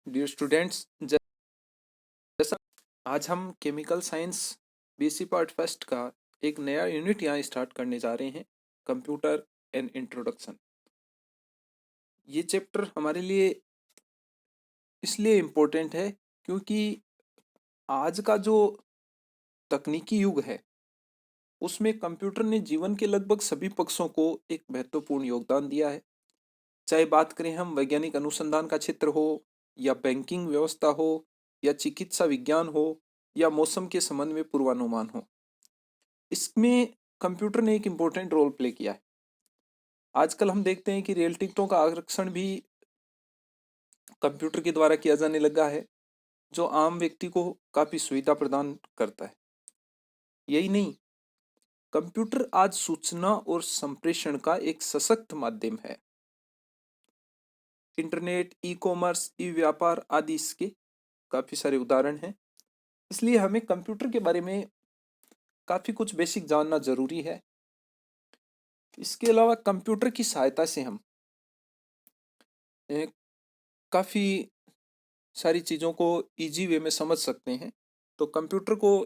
Dear students, जैसा आज हम chemical science BC part first का एक नया यूनिट यहाँ स्टार्ट करने जा रहे हैं, कंप्यूटर एंड इंट्रोडक्शन। ये चैप्टर हमारे लिए इसलिए इम्पोर्टेंट है क्योंकि आज का जो तकनीकी युग है उसमें कंप्यूटर ने जीवन के लगभग सभी पक्षों को एक महत्वपूर्ण योगदान दिया है। चाहे बात करें हम वैज्ञानिक अनुसंधान का क्षेत्र हो, या बैंकिंग व्यवस्था हो, या चिकित्सा विज्ञान हो, या मौसम के संबंध में पूर्वानुमान हो, इसमें कंप्यूटर ने एक इम्पोर्टेंट रोल प्ले किया है। आजकल हम देखते हैं कि रेल टिकटों का आरक्षण भी कंप्यूटर के द्वारा किया जाने लगा है, जो आम व्यक्ति को काफ़ी सुविधा प्रदान करता है। यही नहीं, कंप्यूटर आज सूचना और संप्रेषण का एक सशक्त माध्यम है। इंटरनेट, ई कॉमर्स, ई व्यापार आदि इसके काफ़ी सारे उदाहरण हैं। इसलिए हमें कंप्यूटर के बारे में काफ़ी कुछ बेसिक जानना ज़रूरी है। इसके अलावा कंप्यूटर की सहायता से हम काफ़ी सारी चीज़ों को इजी वे में समझ सकते हैं। तो कंप्यूटर को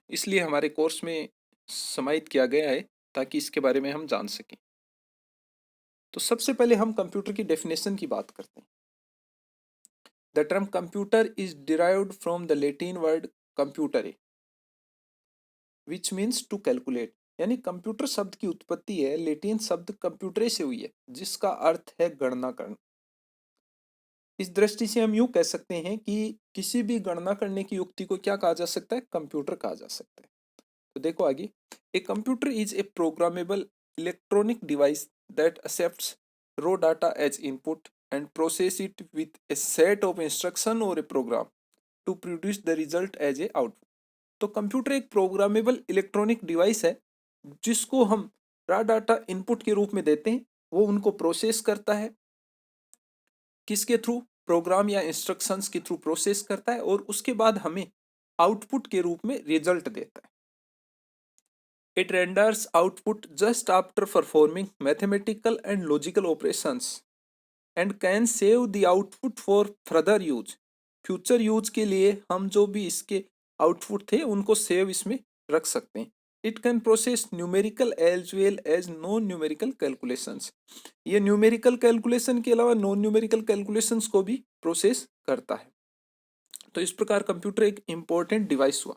इसलिए हमारे कोर्स में समाहित किया गया है ताकि इसके बारे में हम जान सकें। तो सबसे पहले हम कंप्यूटर की डेफिनेशन की बात करते हैं। The term computer is derived from the Latin word कंप्यूटरे विच मीन्स टू कैलकुलेट। यानी कंप्यूटर शब्द की उत्पत्ति है लैटिन शब्द कंप्यूटरे से हुई है, जिसका अर्थ है गणना करना। इस दृष्टि से हम यूं कह सकते हैं कि किसी भी गणना करने की युक्ति को क्या कहा जा सकता है? कंप्यूटर कहा जा सकता है। तो देखो आगे, a computer is a programmable electronic device that accepts raw data as input and process it with a set of instruction और a program to produce the result as a output. तो computer एक programmable electronic device है जिसको हम रा data input के रूप में देते हैं, वो उनको प्रोसेस करता है। किसके थ्रू? प्रोग्राम या इंस्ट्रक्शंस के थ्रू प्रोसेस करता है और उसके बाद हमें आउटपुट के रूप में रिजल्ट देता है। It renders output just after performing mathematical and logical operations and can save the output for further use. Future use के लिए हम जो भी इसके आउटपुट थे उनको सेव इसमें रख सकते हैं। It can process numerical as well as non numerical calculations. ये न्यूमेरिकल कैलकुलेशन के अलावा नॉन न्यूमेरिकल कैलकुलेशंस को भी प्रोसेस करता है। तो इस प्रकार कंप्यूटर एक इंपॉर्टेंट डिवाइस हुआ।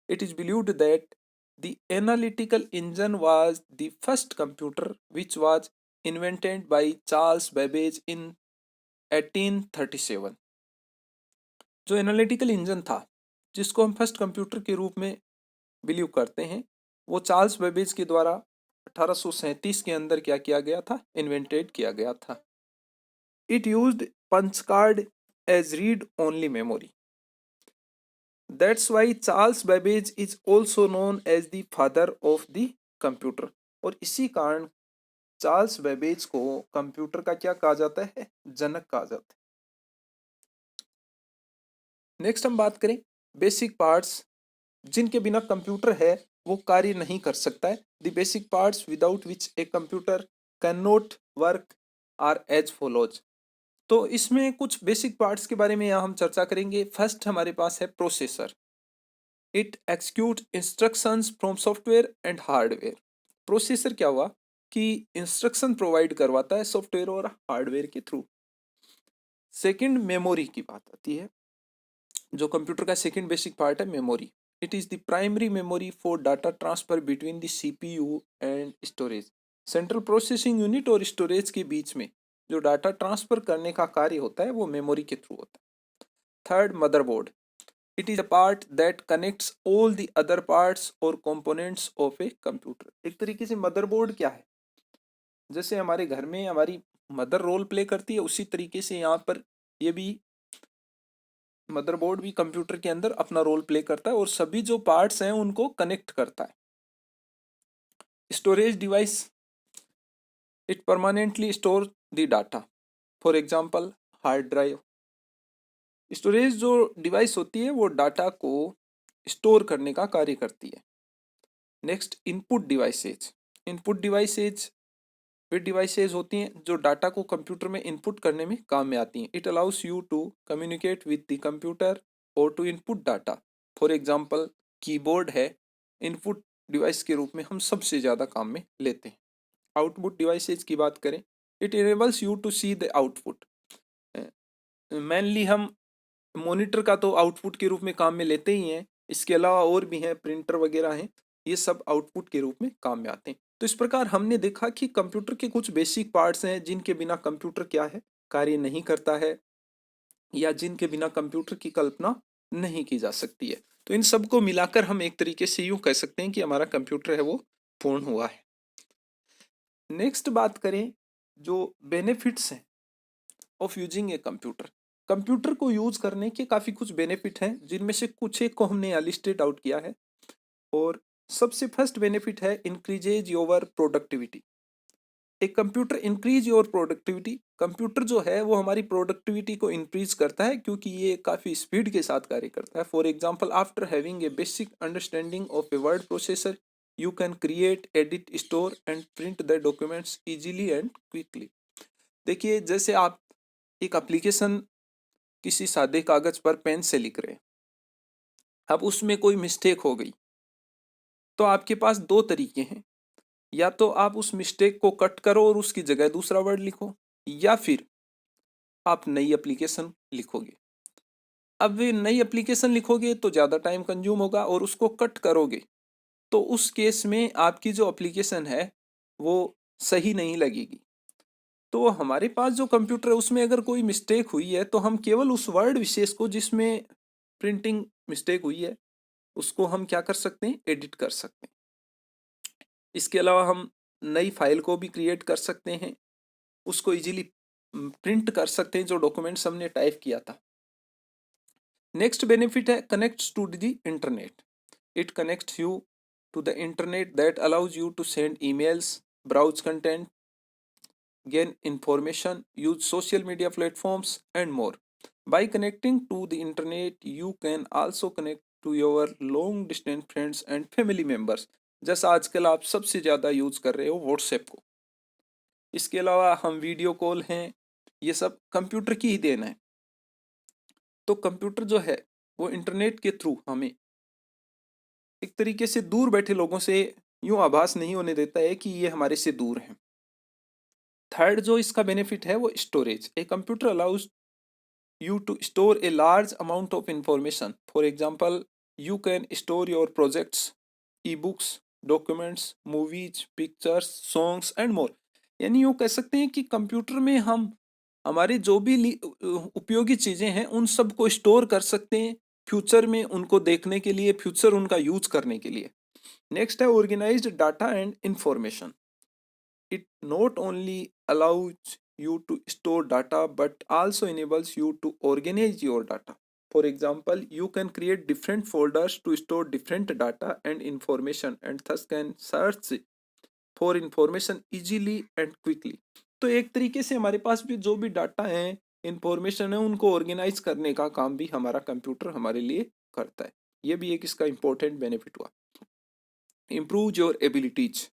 It is believed that the analytical engine was the first computer which was invented by Charles Babbage in 1837। जो एनालिटिकल इंजन था, जिसको हम फर्स्ट कंप्यूटर के रूप में बिलीव करते हैं, वो चार्ल्स बेबेज के द्वारा 1837 के अंदर क्या किया गया था? इन्वेंटेड किया गया था। It used punch card as read only memory. That's why Charles Babbage is also known as the father of the computer. और इसी कारण चार्ल्स बेबेज को कंप्यूटर का क्या कहा जाता है? जनक कहा जाता है। नेक्स्ट हम बात करें बेसिक पार्ट्स जिनके बिना कंप्यूटर है वो कार्य नहीं कर सकता है। The basic parts without which a computer can not work are as follows. तो इसमें कुछ बेसिक पार्ट्स के बारे में यहाँ हम चर्चा करेंगे। फर्स्ट हमारे पास है processor. It execute instructions from software and hardware. Processor क्या हुआ कि इंस्ट्रक्शन प्रोवाइड करवाता है सॉफ्टवेयर और हार्डवेयर के थ्रू। सेकंड मेमोरी की बात आती है। जो कंप्यूटर का सेकंड बेसिक पार्ट है memory. It is the primary memory for data transfer between the CPU and storage. Central processing unit और स्टोरेज के बीच में जो डाटा ट्रांसफर करने का कार्य होता है वो मेमोरी के थ्रू होता है। Third, motherboard. It is a part that connects all the other parts और कंपोनेंट्स ऑफ ए कंप्यूटर। एक तरीके से मदरबोर्ड क्या है? जैसे हमारे घर में हमारी मदर रोल प्ले करती है, उसी तरीके से यहाँ पर ये भी मदरबोर्ड भी कंप्यूटर के अंदर अपना रोल प्ले करता है और सभी जो पार्ट्स हैं उनको कनेक्ट करता है। Storage device, it permanently store the data, for example hard drive. Storage जो डिवाइस होती है वो डाटा को स्टोर करने का कार्य करती है। Next, input devices. Input devices वे डिवाइसेज होती हैं जो डाटा को कंप्यूटर में इनपुट करने में काम में आती हैं। It allows you to communicate with the computer और to input data. For example keyboard है, इनपुट डिवाइस के रूप में हम सबसे ज़्यादा काम में लेते हैं। आउटपुट डिवाइसेज की बात करें, it enables you to see the output. Mainly हम मॉनिटर का तो आउटपुट के रूप में काम में लेते ही हैं, इसके अलावा और भी हैं, प्रिंटर वगैरह हैं, ये सब आउटपुट के रूप में काम में आते हैं। तो इस प्रकार हमने देखा कि कंप्यूटर के कुछ बेसिक पार्ट्स हैं जिनके बिना कंप्यूटर क्या है, कार्य नहीं करता है, या जिनके बिना कंप्यूटर की कल्पना नहीं की जा सकती है। तो इन सबको मिलाकर हम एक तरीके से यूँ कह सकते हैं कि हमारा कंप्यूटर है वो पूर्ण हुआ है। नेक्स्ट बात करें जो बेनिफिट्स हैं of using a computer. Computer को यूज करने के काफ़ी कुछ बेनिफिट हैं, जिनमें से कुछ एक को हमने यहाँ लिस्टेड आउट किया है। और सबसे फर्स्ट बेनिफिट है इंक्रीजेज योर प्रोडक्टिविटी। एक computer increase your productivity, computer जो है वो हमारी प्रोडक्टिविटी को इंक्रीज करता है क्योंकि ये काफ़ी स्पीड के साथ कार्य करता है। For example, after having a basic understanding of a word processor, you can create, edit, store and print the documents easily and quickly. देखिए, जैसे आप एक एप्लीकेशन किसी सादे कागज पर पेन से लिख रहे हैं, अब उसमें कोई मिस्टेक हो गई तो आपके पास दो तरीके हैं, या तो आप उस मिस्टेक को कट करो और उसकी जगह दूसरा वर्ड लिखो, या फिर आप नई एप्लीकेशन लिखोगे। अब वे नई एप्लीकेशन लिखोगे तो ज़्यादा टाइम कंज्यूम होगा, और उसको कट करोगे तो उस केस में आपकी जो एप्लीकेशन है वो सही नहीं लगेगी। तो हमारे पास जो कंप्यूटर है उसमें अगर कोई मिस्टेक हुई है तो हम केवल उस वर्ड विशेष को जिसमें प्रिंटिंग मिस्टेक हुई है उसको हम क्या कर सकते हैं, एडिट कर सकते हैं। इसके अलावा हम नई फाइल को भी क्रिएट कर सकते हैं, उसको इजीली प्रिंट कर सकते हैं जो डॉक्यूमेंट्स हमने टाइप किया था। नेक्स्ट बेनिफिट है connects to the internet. It connects you to the internet that allows you to send emails, browse content, gain information, use social media platforms and more. By connecting to the internet, you can also connect to your long distance friends and family members. जैसा आजकल आप सबसे ज़्यादा use कर रहे हो WhatsApp को। इसके अलावा हम वीडियो कॉल हैं, ये सब कंप्यूटर की ही देन है। तो कंप्यूटर जो है वो इंटरनेट के थ्रू हमें एक तरीके से दूर बैठे लोगों से यूं आभास नहीं होने देता है कि ये हमारे से दूर हैं। थर्ड जो इसका बेनिफिट है वो storage. A computer allows you to store a large amount of information. For example, you can store your projects, ebooks, documents, movies, pictures, songs and more. यानी यूँ कह सकते हैं कि कंप्यूटर में हम हमारे जो भी उपयोगी चीज़ें हैं उन सब को स्टोर कर सकते हैं फ्यूचर में उनको देखने के लिए, फ्यूचर उनका यूज करने के लिए। नेक्स्ट है organised data and information. It not only allows you to store data but also enables you to organize your data. For example, you can create different folders to store different data and information and thus can search for information easily and quickly. तो एक तरीके से हमारे पास भी जो भी data है, information है, उनको ऑर्गेनाइज करने का काम भी हमारा कंप्यूटर हमारे लिए करता है। ये भी एक इसका इम्पोर्टेंट बेनिफिट हुआ। Improve your abilities.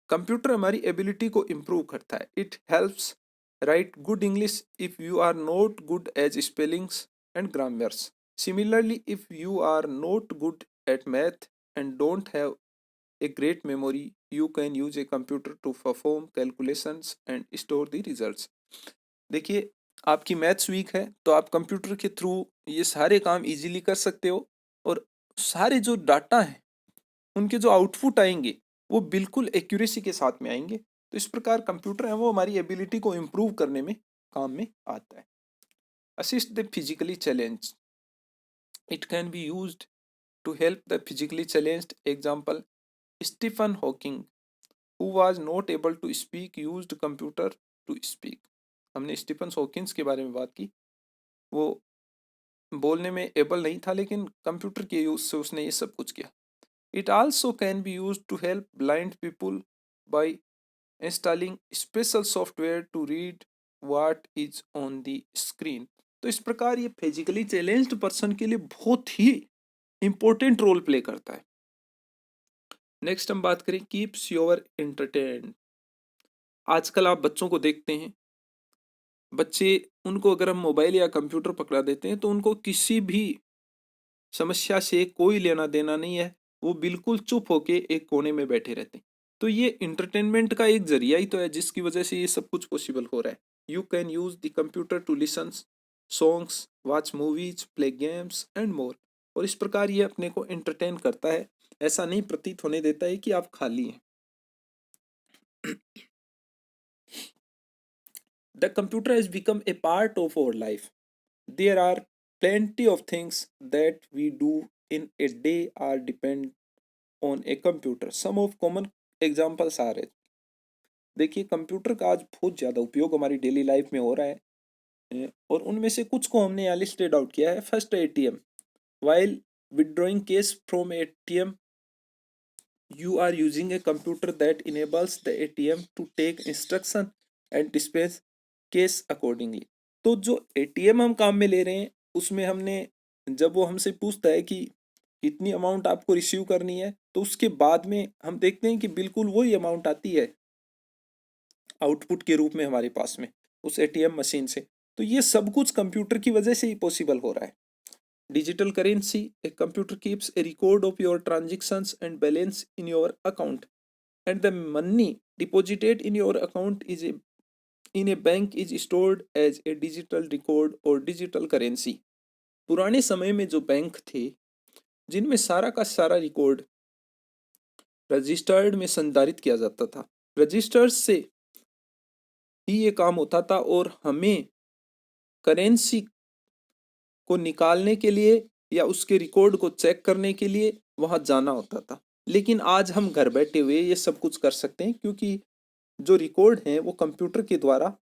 कंप्यूटर हमारी एबिलिटी को इम्प्रूव करता है। It helps write good English if you are not good as spellings and grammars. Similarly if you are not good at math and don't have a great memory, you can use a computer to perform calculations and store the results. देखिए, आपकी maths weak है तो आप computer के through ये सारे काम easily कर सकते हो, और सारे जो डाटा हैं उनके जो आउटपुट आएंगे वो बिल्कुल एक्यूरेसी के साथ में आएंगे। तो इस प्रकार कंप्यूटर है वो हमारी एबिलिटी को इम्प्रूव करने में काम में आता है। Assist the physically challenge. It can be used to help the physically challenged. Example, Stephen Hawking who was not able to speak used computer to speak. हमने स्टीफन हॉकिंस के बारे में बात की, वो बोलने में एबल नहीं था लेकिन कंप्यूटर के यूज से उसने ये सब कुछ किया। It also can be used to help blind people by installing special software to read what is on the screen. तो इस प्रकार ये फिजिकली चैलेंज्ड पर्सन के लिए बहुत ही इंपॉर्टेंट रोल प्ले करता है। नेक्स्ट हम बात करें कीप्स योर एंटरटेन। आजकल आप बच्चों को देखते हैं, बच्चे उनको अगर हम मोबाइल या कंप्यूटर पकड़ा देते हैं तो उनको किसी भी समस्या से कोई लेना देना नहीं है, वो बिल्कुल चुप होके एक कोने में बैठे रहते हैं। तो ये इंटरटेनमेंट का एक जरिया ही तो है जिसकी वजह से ये सब कुछ पॉसिबल हो रहा है। You can use the computer to listen songs, watch movies, play games and more. और इस प्रकार ये अपने को एंटरटेन करता है, ऐसा नहीं प्रतीत होने देता है कि आप खाली हैं। The computer has become a part of our life. There are plenty of things that we do in a day are depend on a computer. Some of common examples are it. देखिए computer का आज बहुत ज़्यादा उपयोग हमारी daily life में हो रहा है, और उनमें से कुछ को हमने यहाँ लिस्टेड आउट किया है। First ATM. While withdrawing cash from ATM you are using a computer that enables the ATM to take instruction and dispense cash accordingly। तो जो ATM हम काम में ले रहे हैं उसमें हमने, जब वो हमसे पूछता है कि कितनी अमाउंट आपको रिसीव करनी है, तो उसके बाद में हम देखते हैं कि बिल्कुल वही अमाउंट आती है आउटपुट के रूप में हमारे पास में उस ATM मशीन से। तो ये सब कुछ कंप्यूटर की वजह से ही पॉसिबल हो रहा है। Digital currency, a computer keeps a record of your transactions and balance in your account, and the money deposited in your account in a bank is stored as a digital record or digital currency। पुराने समय में जो bank थे जिनमें सारा का सारा record registered में संधारित किया जाता था, रजिस्टर्स से ही ये काम होता था, और हमें करेंसी को निकालने के लिए या उसके रिकॉर्ड को चेक करने के लिए वहां जाना होता था। लेकिन आज हम घर बैठे हुए ये सब कुछ कर सकते हैं, क्योंकि जो रिकॉर्ड हैं वो कंप्यूटर के द्वारा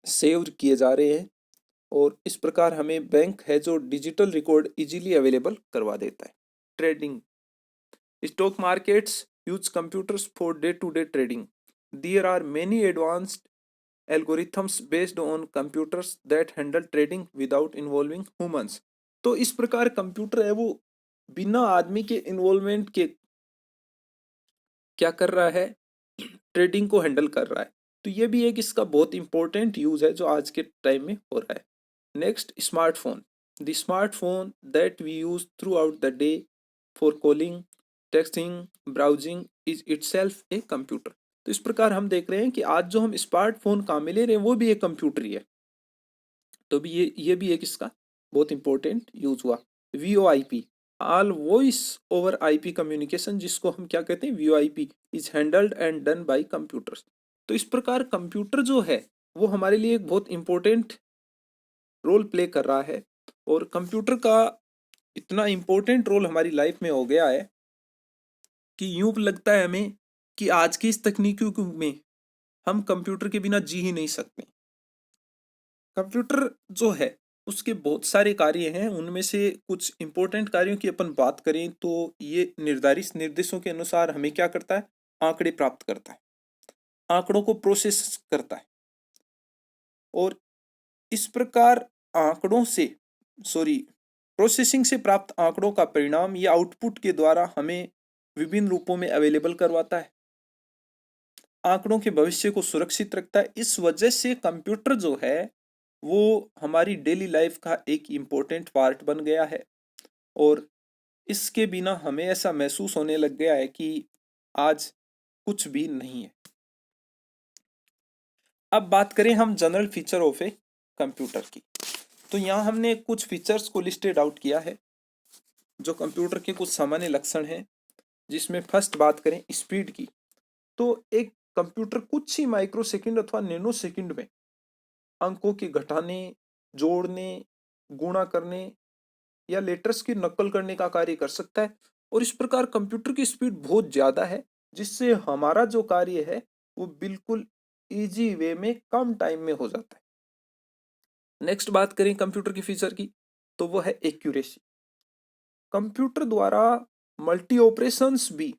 सेव किए जा रहे हैं, और इस प्रकार हमें बैंक है जो डिजिटल रिकॉर्ड इजीली अवेलेबल करवा देता है। Trading. Stock markets use computers for day to day trading. There are many advanced algorithms based on computers that handle trading without involving humans। तो इस प्रकार कंप्यूटर है वो बिना आदमी के इन्वॉल्वमेंट के क्या कर रहा है, ट्रेडिंग को हैंडल कर रहा है। तो ये भी एक इसका बहुत इंपॉर्टेंट यूज है जो आज के टाइम में हो रहा है। Next, smartphone. The smartphone that we use throughout the day for calling, texting, browsing is itself a computer. तो इस प्रकार हम देख रहे हैं कि आज जो हम स्मार्टफोन काम में ले रहे हैं वो भी एक कंप्यूटर ही है। तो भी ये भी एक इसका बहुत इंपॉर्टेंट यूज हुआ। VoIP, all voice over IP communication, जिसको हम क्या कहते हैं, VoIP is handled and done by computers. तो इस प्रकार कंप्यूटर जो है वो हमारे लिए एक बहुत इंपॉर्टेंट रोल प्ले कर रहा है, और कंप्यूटर का इतना इंपॉर्टेंट रोल हमारी लाइफ में हो गया है कि यूं लगता है हमें कि आज की इस तकनीकी युग में हम कंप्यूटर के बिना जी ही नहीं सकते। कंप्यूटर जो है उसके बहुत सारे कार्य हैं, उनमें से कुछ इंपॉर्टेंट कार्यों की अपन बात करें तो ये निर्धारित निर्देशों के अनुसार हमें क्या करता है, आंकड़े प्राप्त करता है, आंकड़ों को प्रोसेस करता है, और इस प्रकार आंकड़ों से सॉरी प्रोसेसिंग से प्राप्त आंकड़ों का परिणाम या आउटपुट के द्वारा हमें विभिन्न रूपों में अवेलेबल करवाता है, आंकड़ों के भविष्य को सुरक्षित रखता है। इस वजह से कंप्यूटर जो है वो हमारी डेली लाइफ का एक इम्पोर्टेंट पार्ट बन गया है, और इसके बिना हमें ऐसा महसूस होने लग गया है कि आज कुछ भी नहीं है। अब बात करें हम general feature of a computer की, तो यहाँ हमने कुछ फीचर्स को लिस्टेड आउट किया है जो कंप्यूटर के कुछ सामान्य लक्षण हैं, जिसमें फर्स्ट बात करें स्पीड की, तो एक कंप्यूटर कुछ ही माइक्रो सेकंड अथवा नैनो सेकंड में अंकों के घटाने, जोड़ने, गुणा करने या लेटर्स की नकल करने का कार्य कर सकता है, और इस प्रकार कंप्यूटर की स्पीड बहुत ज़्यादा है जिससे हमारा जो कार्य है वो बिल्कुल इजी वे में कम टाइम में हो जाता है। नेक्स्ट बात करें कंप्यूटर की फीचर की, तो वो है एक्यूरेसी। कंप्यूटर द्वारा मल्टी ऑपरेशंस भी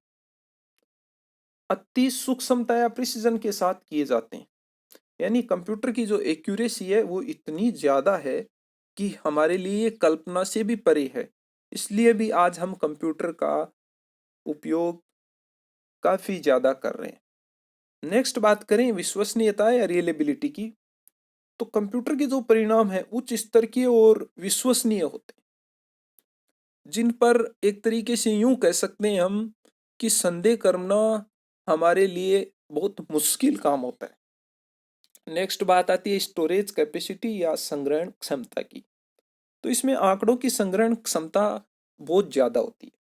अति सूक्ष्मता या प्रिसीजन के साथ किए जाते हैं, यानी कंप्यूटर की जो एक्यूरेसी है वो इतनी ज़्यादा है कि हमारे लिए कल्पना से भी परे है। इसलिए भी आज हम कंप्यूटर का उपयोग काफ़ी ज़्यादा कर रहे हैं। नेक्स्ट बात करें विश्वसनीयता या रियलेबिलिटी की, तो कंप्यूटर के जो परिणाम है उच्च स्तर के और विश्वसनीय होते हैं, जिन पर एक तरीके से यूं कह सकते हैं हम कि संदेह करना हमारे लिए बहुत मुश्किल काम होता है। नेक्स्ट बात आती है स्टोरेज कैपेसिटी या संग्रहण क्षमता की। तो इसमें आंकड़ों की संग्रहण क्षमता बहुत ज़्यादा होती है।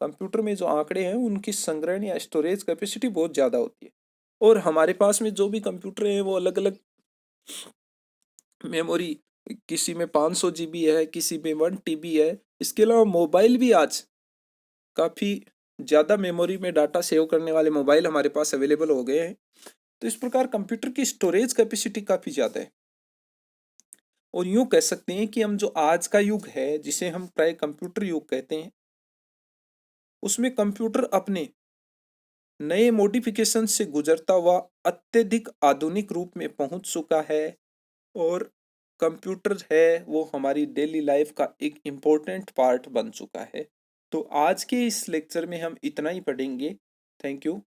कंप्यूटर में जो आंकड़े हैं उनकी संग्रहण या स्टोरेज कैपेसिटी बहुत ज़्यादा होती है, और हमारे पास में जो भी कंप्यूटर है वो अलग अलग मेमोरी, किसी में 500 GB है, किसी में 1 TB है। इसके अलावा मोबाइल भी आज काफ़ी ज़्यादा मेमोरी में डाटा सेव करने वाले मोबाइल हमारे पास अवेलेबल हो गए हैं। तो इस प्रकार कंप्यूटर की स्टोरेज कैपेसिटी काफ़ी ज़्यादा है, और यूं कह सकते हैं कि हम जो आज का युग है जिसे हम प्राय कंप्यूटर युग कहते हैं, उसमें कंप्यूटर अपने नए मॉडिफिकेशन से गुजरता हुआ अत्यधिक आधुनिक रूप में पहुंच चुका है, और कंप्यूटर है वो हमारी डेली लाइफ का एक इम्पोर्टेंट पार्ट बन चुका है। तो आज के इस लेक्चर में हम इतना ही पढ़ेंगे। Thank you.